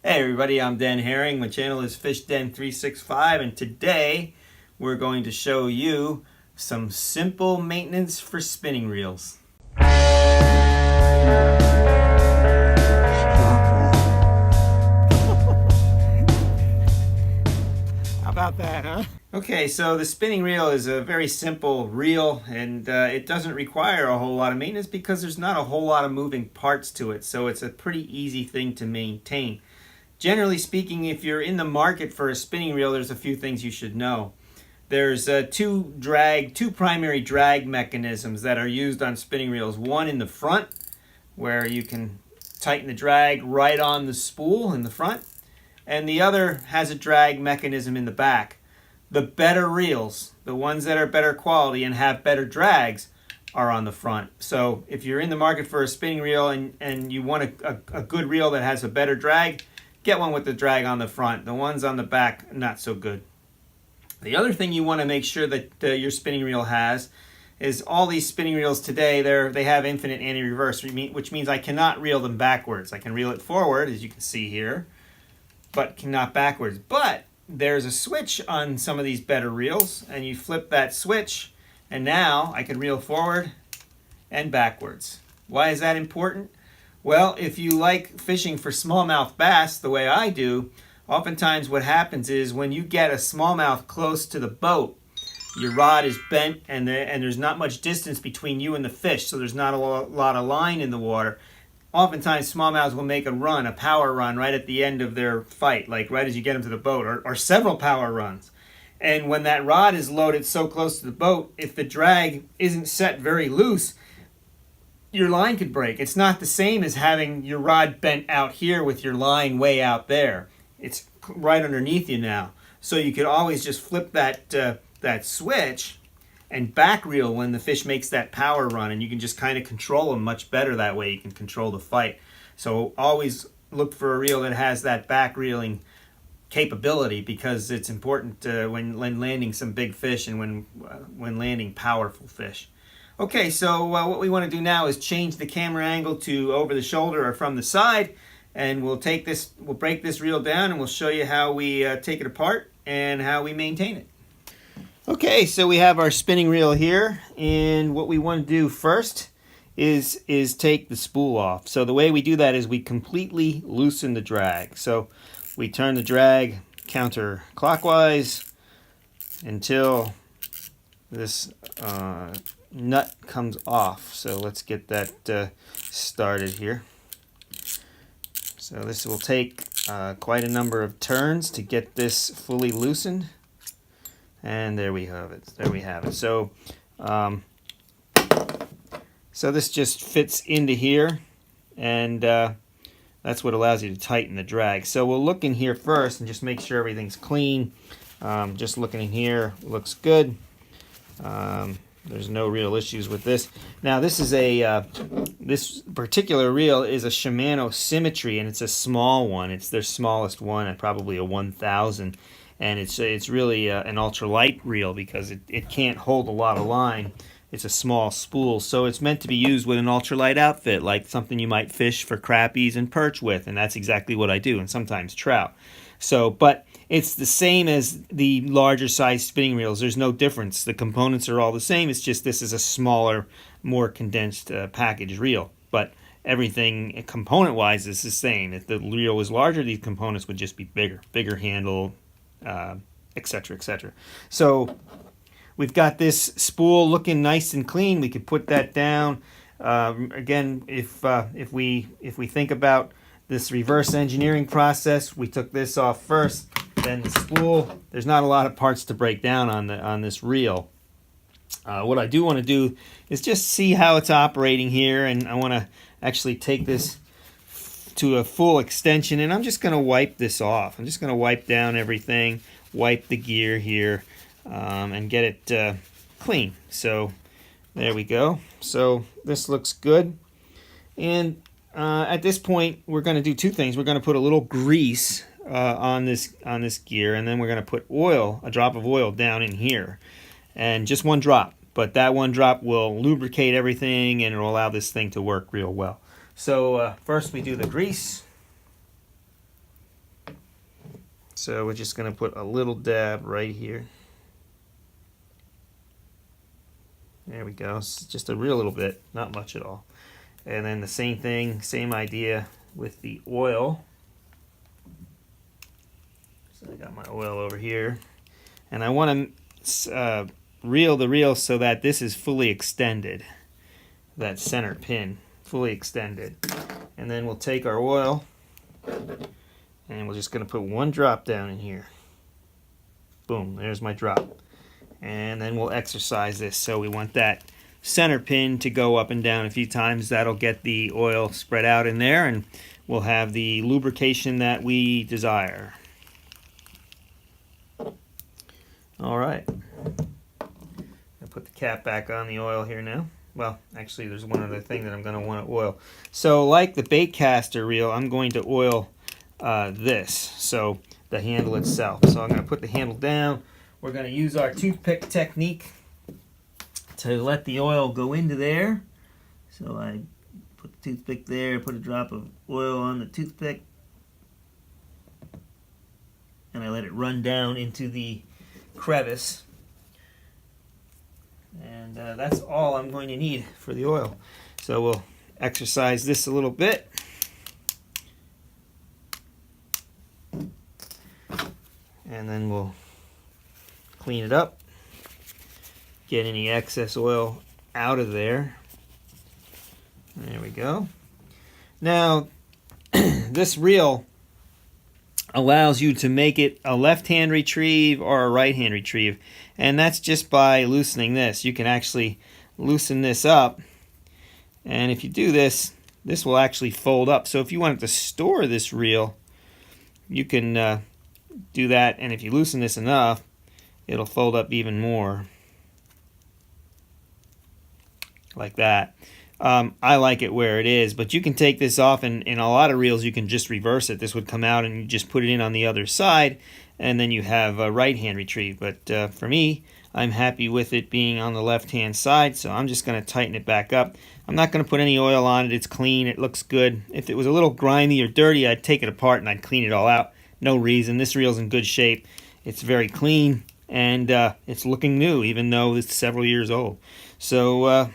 Hey everybody, I'm Den Haring. My channel is Fish Den 365, and today we're going to show you some simple maintenance for spinning reels. How about that, huh? Okay, so the spinning reel is a very simple reel, and it doesn't require a whole lot of maintenance because there's not a whole lot of moving parts to it, so it's a pretty easy thing to maintain. Generally speaking, if you're in the market for a spinning reel, there's a few things you should know. There's two primary drag mechanisms that are used on spinning reels. One in the front, where you can tighten the drag right on the spool in the front, and the other has a drag mechanism in the back. The better reels, the ones that are better quality and have better drags, are on the front. So if you're in the market for a spinning reel and you want a good reel that has a better drag, get one with the drag on the front. The ones on the back, not so good. The other thing you want to make sure that your spinning reel has is all these spinning reels today, they have infinite anti-reverse, which means I cannot reel them backwards. I can reel it forward, as you can see here, but cannot backwards. But there's a switch on some of these better reels, and you flip that switch, and now I can reel forward and backwards. Why is that important? Well, if you like fishing for smallmouth bass the way I do, oftentimes what happens is when you get a smallmouth close to the boat, your rod is bent and there's not much distance between you and the fish, so there's not a lot of line in the water. Oftentimes smallmouths will make a power run right at the end of their fight, like right as you get them to the boat, or several power runs. And when that rod is loaded so close to the boat, if the drag isn't set very loose, your line could break. It's not the same as having your rod bent out here with your line way out there. It's right underneath you now. So you could always just flip that switch and back reel when the fish makes that power run, and you can just kind of control them much better that way. You can control the fight. So always look for a reel that has that back reeling capability, because it's important when landing some big fish and when landing powerful fish. Okay, so what we want to do now is change the camera angle to over the shoulder or from the side, and we'll break this reel down, and we'll show you how we take it apart and how we maintain it. Okay, so we have our spinning reel here, and what we want to do first is take the spool off. So the way we do that is we completely loosen the drag. So we turn the drag counterclockwise until this nut comes off. So let's get that started here. So this will take quite a number of turns to get this fully loosened, and there we have it. So so this just fits into here, and that's what allows you to tighten the drag. So we'll look in here first and just make sure everything's clean. Just looking in here, looks good. There's no real issues with this. Now this is this particular reel is a Shimano Symmetry, and it's a small one. It's their smallest one, at probably a 1000, and it's really an ultralight reel because it can't hold a lot of line. It's a small spool, so it's meant to be used with an ultralight outfit, like something you might fish for crappies and perch with, and that's exactly what I do, and sometimes trout. So, but it's the same as the larger size spinning reels. There's no difference. The components are all the same. It's just this is a smaller, more condensed package reel. But everything component-wise is the same. If the reel was larger, these components would just be bigger handle, etc., etc. So we've got this spool looking nice and clean. We could put that down. Again, if we think about this reverse engineering process, we took this off first, then the spool. There's not a lot of parts to break down on this reel. What I do want to do is just see how it's operating here, and I want to actually take this to a full extension, and I'm just going to wipe this off. I'm just going to wipe down everything, wipe the gear here, and get it clean. So there we go. So this looks good, and at this point, we're going to do two things. We're going to put a little grease on this gear, and then we're going to put oil, a drop of oil, down in here, and just one drop. But that one drop will lubricate everything, and it will allow this thing to work real well. So first we do the grease. So we're just going to put a little dab right here. There we go. Just a real little bit, not much at all. And then the same thing, same idea with the oil. So I got my oil over here. And I want to reel the reel so that this is fully extended. That center pin, fully extended. And then we'll take our oil and we're just going to put one drop down in here. Boom, there's my drop. And then we'll exercise this. So we want that center pin to go up and down a few times. That'll get the oil spread out in there, and we'll have the lubrication that we desire. All right. I'll put the cap back on the oil here now. Well, actually, there's one other thing that I'm going to want to oil. So like the bait caster reel, I'm going to oil this, so the handle itself. So I'm going to put the handle down. We're going to use our toothpick technique to let the oil go into there. So I put the toothpick there, put a drop of oil on the toothpick, and I let it run down into the crevice. And that's all I'm going to need for the oil. So we'll exercise this a little bit. And then we'll clean it up, get any excess oil out of there. There we go. Now, this reel allows you to make it a left-hand retrieve or a right-hand retrieve, and that's just by loosening this. You can actually loosen this up, and if you do this, this will actually fold up. So if you wanted to store this reel, you can do that, and if you loosen this enough, it'll fold up even more, like that. I like it where it is, but you can take this off, and in a lot of reels you can just reverse it. This would come out and you just put it in on the other side, and then you have a right hand retrieve. But for me, I'm happy with it being on the left hand side, so I'm just going to tighten it back up. I'm not going to put any oil on it. It's clean, it looks good. If it was a little grimy or dirty, I'd take it apart and I'd clean it all out. No reason. This reel's in good shape. It's very clean, and it's looking new, even though it's several years old. So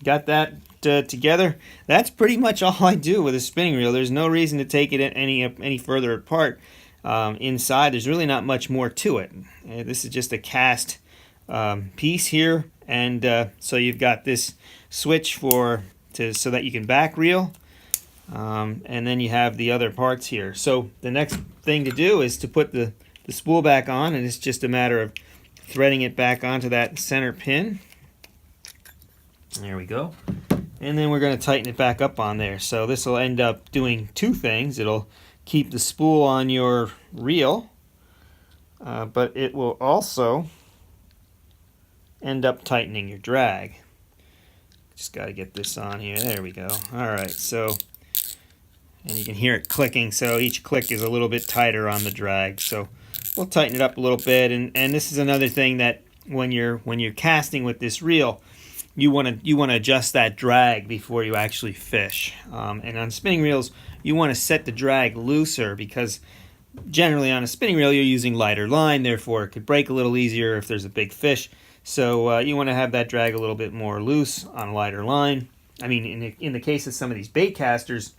got that together. That's pretty much all I do with a spinning reel. There's no reason to take it any further apart. Inside, there's really not much more to it. This is just a cast piece here, and so you've got this switch so that you can back reel. And then you have the other parts here. So the next thing to do is to put the spool back on, and it's just a matter of threading it back onto that center pin. There we go. And then we're going to tighten it back up on there. So this will end up doing two things. It'll keep the spool on your reel, but it will also end up tightening your drag. Just got to get this on here. There we go. All right, so, and you can hear it clicking, so each click is a little bit tighter on the drag. So we'll tighten it up a little bit, and this is another thing that when you're casting with this reel, you want to adjust that drag before you actually fish. And on spinning reels, you want to set the drag looser, because generally on a spinning reel you're using lighter line, therefore it could break a little easier if there's a big fish. So you want to have that drag a little bit more loose on a lighter line. I mean, in the case of some of these bait casters,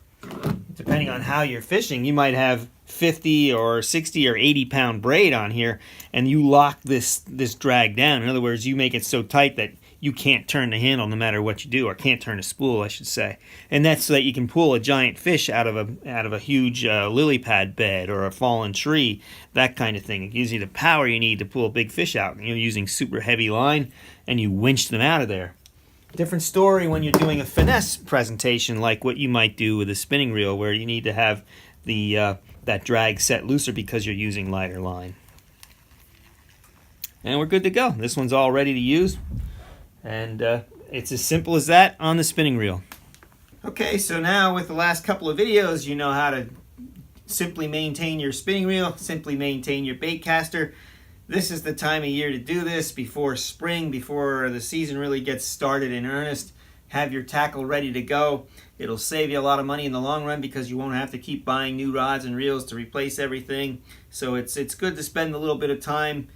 depending on how you're fishing, you might have 50 or 60 or 80 pound braid on here, and you lock this drag down. In other words, you make it so tight that you can't turn the handle no matter what you do, or can't turn the spool, I should say. And that's so that you can pull a giant fish out of a huge lily pad bed or a fallen tree, that kind of thing. It gives you the power you need to pull a big fish out. You're using super heavy line, and you winch them out of there. Different story when you're doing a finesse presentation, like what you might do with a spinning reel, where you need to have that drag set looser because you're using lighter line. And we're good to go. This one's all ready to use. And it's as simple as that on the spinning reel. Okay, so now with the last couple of videos, you know how to simply maintain your spinning reel, simply maintain your bait caster. This is the time of year to do this before spring, before the season really gets started in earnest. have your tackle ready to go. It'll save you a lot of money in the long run because you won't have to keep buying new rods and reels to replace everything. So it's good to spend a little bit of time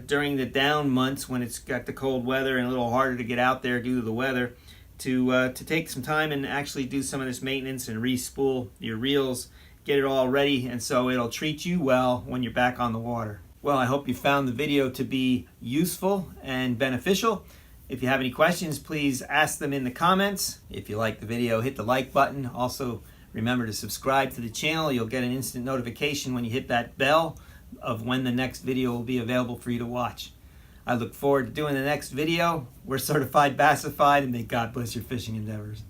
during the down months when it's got the cold weather and a little harder to get out there due to the weather, to take some time and actually do some of this maintenance and re-spool your reels, get it all ready, and so it'll treat you well when you're back on the water. Well, I hope you found the video to be useful and beneficial. If you have any questions, please ask them in the comments. If you like the video, hit the like button. Also, remember to subscribe to the channel. You'll get an instant notification when you hit that bell of when the next video will be available for you to watch. I look forward to doing the next video. We're certified Bassified, and may God bless your fishing endeavors.